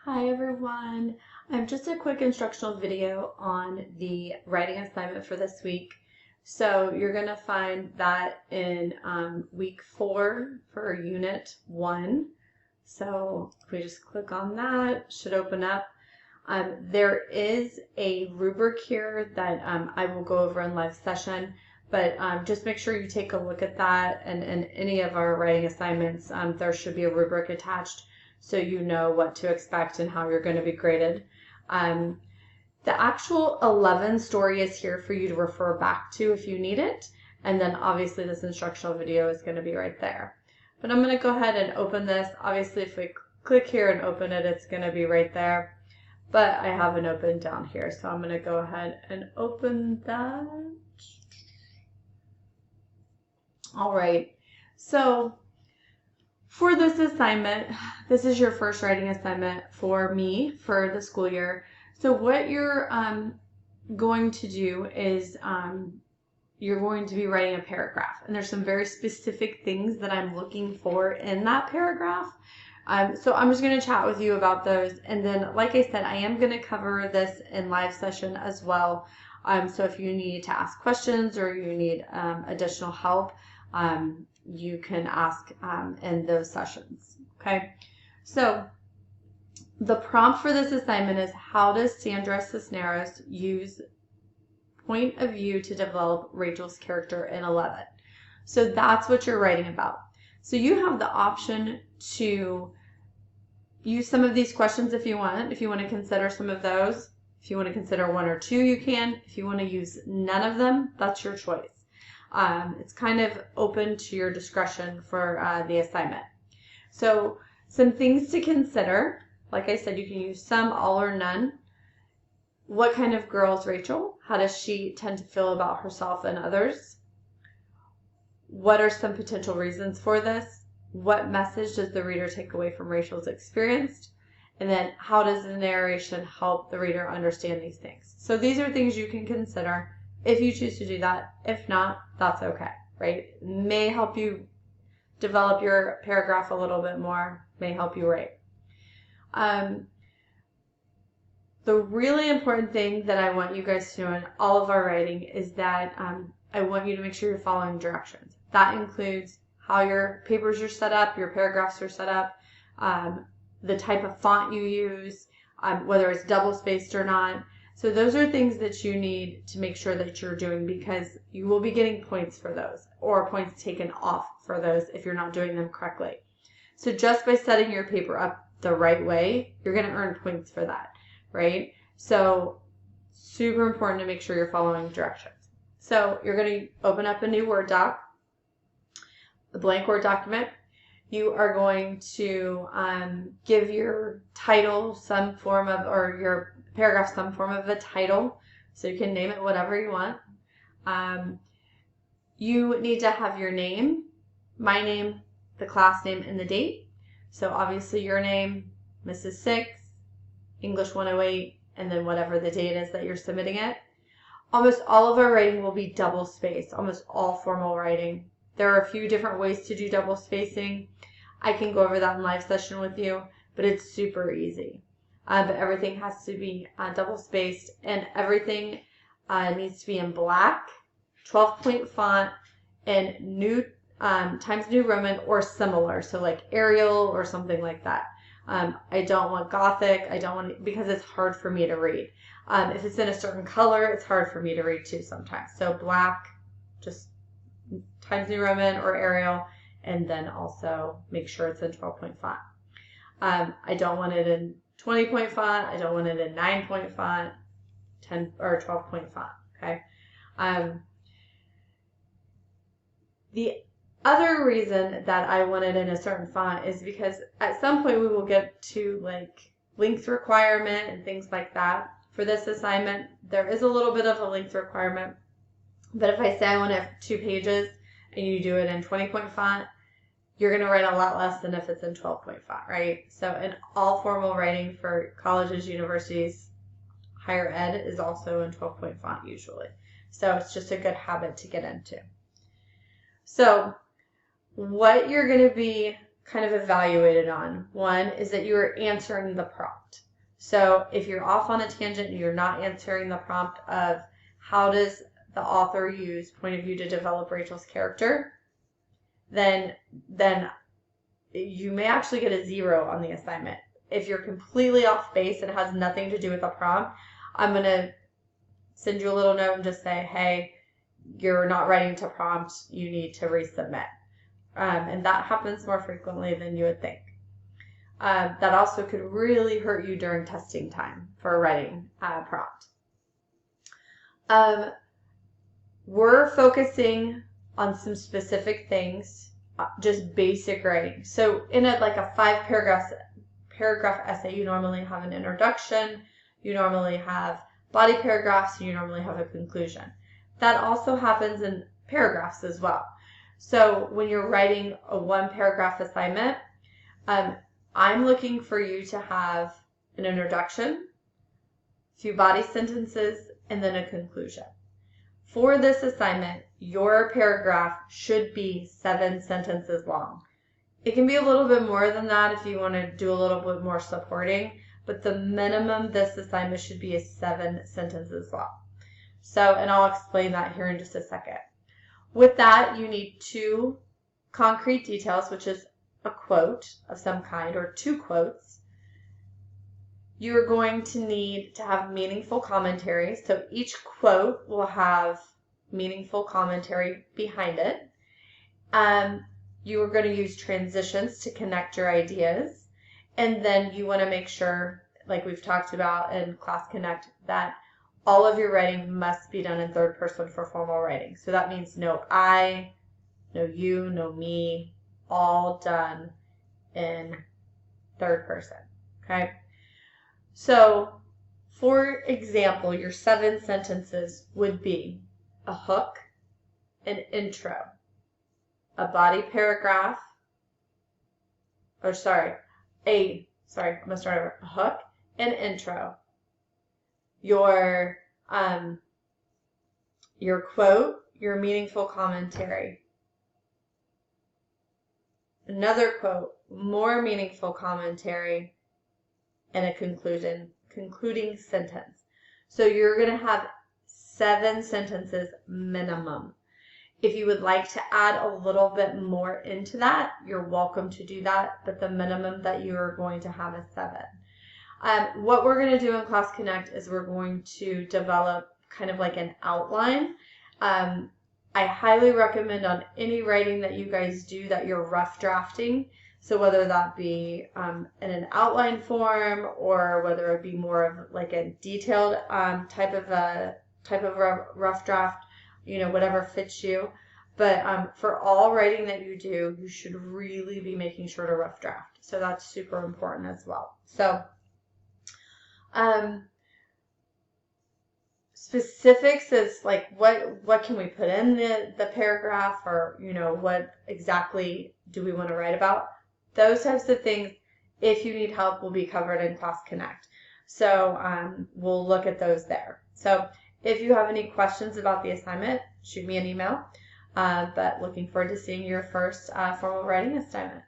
Hi everyone. Just a quick instructional video on the writing assignment for this week. So you're going to find that in week 4 for unit 1. So if we just click on that, it should open up. There is a rubric here that I will go over in live session, but just make sure you take a look at that, and in any of our writing assignments there should be a rubric attached so you know what to expect and how you're going to be graded. The actual 11 story is here for you to refer back to if you need it, and then obviously this instructional video is going to be right there. But I'm going to go ahead and open this. Obviously if we click here and open it, it's going to be right there. But I have an open down here, so I'm going to go ahead and open that. All right, so for this assignment, this is your first writing assignment for me for the school year. So what you're going to do is you're going to be writing a paragraph, and there's some very specific things that I'm looking for in that paragraph. So I'm just going to chat with you about those, and then like I said, I am going to cover this in live session as well. So if you need to ask questions or you need additional help, you can ask in those sessions. Okay, so the prompt for this assignment is, how does Sandra Cisneros use point of view to develop Rachel's character in 11? So that's what you're writing about. So you have the option to use some of these questions if you want. If you want to consider some of those, if you want to consider 1 or 2, you can. If you want to use none of them, that's your choice. It's kind of open to your discretion for the assignment. So some things to consider. Like I said, you can use some, all, or none. What kind of girl is Rachel? How does she tend to feel about herself and others? What are some potential reasons for this? What message does the reader take away from Rachel's experience? And then how does the narration help the reader understand these things? So these are things you can consider if you choose to do that. If not, that's okay, right? It may help you develop your paragraph a little bit more, may help you write. The really important thing that I want you guys to know in all of our writing is that I want you to make sure you're following directions. That includes how your papers are set up, your paragraphs are set up, the type of font you use, whether it's double-spaced or not. So those are things that you need to make sure that you're doing, because you will be getting points for those, or points taken off for those if you're not doing them correctly. So just by setting your paper up the right way, you're going to earn points for that, right? So super important to make sure you're following directions. So you're going to open up a new Word doc, a blank Word document. You are going to give your title some form of, or your paragraph some form of a title, so you can name it whatever you want. You need to have your name, my name, the class name, and the date. So obviously your name, Mrs. 6, English 108, and then whatever the date is that you're submitting it. Almost all of our writing will be double spaced, almost all formal writing. There are a few different ways to do double spacing. I can go over that in live session with you, but it's super easy. But everything has to be double spaced, and everything needs to be in black, 12-point font, and Times New Roman or similar, so like Arial or something like that. I don't want Gothic. I don't want, because it's hard for me to read. If it's in a certain color, it's hard for me to read too sometimes. So black, just Times New Roman or Arial, and then also make sure it's in 12-point font. I don't want it in 20-point font. I don't want it in 9-point font, 10 or 12-point font. Okay. The other reason that I want it in a certain font is because at some point we will get to like length requirement and things like that. For this assignment, there is a little bit of a length requirement, but if I say I want to have 2 pages and you do it in 20-point font, you're going to write a lot less than if it's in 12-point font, right? So in all formal writing for colleges, universities, higher ed is also in 12-point font usually. So it's just a good habit to get into. So what you're going to be kind of evaluated on. One is that you're answering the prompt. So if you're off on a tangent and you're not answering the prompt of how does the author use point of view to develop Rachel's character, then you may actually get a 0 on the assignment. If you're completely off base and it has nothing to do with the prompt, I'm going to send you a little note and just say, hey, you're not writing to prompt, you need to resubmit. And that happens more frequently than you would think. That also could really hurt you during testing time for writing a prompt. We're focusing on some specific things, just basic writing. So in a 5-paragraph essay, you normally have an introduction, you normally have body paragraphs, and you normally have a conclusion. That also happens in paragraphs as well. So when you're writing a 1-paragraph assignment, I'm looking for you to have an introduction, a few body sentences, and then a conclusion. For this assignment, your paragraph should be 7 sentences long. It can be a little bit more than that if you want to do a little bit more supporting, but the minimum this assignment should be is 7 sentences long. So, and I'll explain that here in just a second. With that, you need 2 concrete details, which is a quote of some kind or 2 quotes. You're going to need to have meaningful commentary. So each quote will have meaningful commentary behind it. You are going to use transitions to connect your ideas. And then you want to make sure, like we've talked about in Class Connect, that all of your writing must be done in 3rd person for formal writing. So that means no I, no you, no me, all done in 3rd person. Okay? So, for example, your 7 sentences would be a hook, an intro, a body paragraph, I'm going to start over. A hook, an intro, your quote, your meaningful commentary, another quote, more meaningful commentary, and a concluding sentence. So you're going to have 7 sentences minimum. If you would like to add a little bit more into that, you're welcome to do that, but the minimum that you are going to have is 7. What we're going to do in Class Connect is we're going to develop kind of like an outline. I highly recommend on any writing that you guys do that you're rough drafting. So whether that be in an outline form or whether it be more of like a detailed type of rough draft, whatever fits you. But for all writing that you do, you should really be making sure to rough draft. So that's super important as well. So specifics is like what can we put in the paragraph, or what exactly do we want to write about? Those types of things, if you need help, will be covered in Class Connect. So we'll look at those there. So if you have any questions about the assignment, shoot me an email. But looking forward to seeing your first formal writing assignment.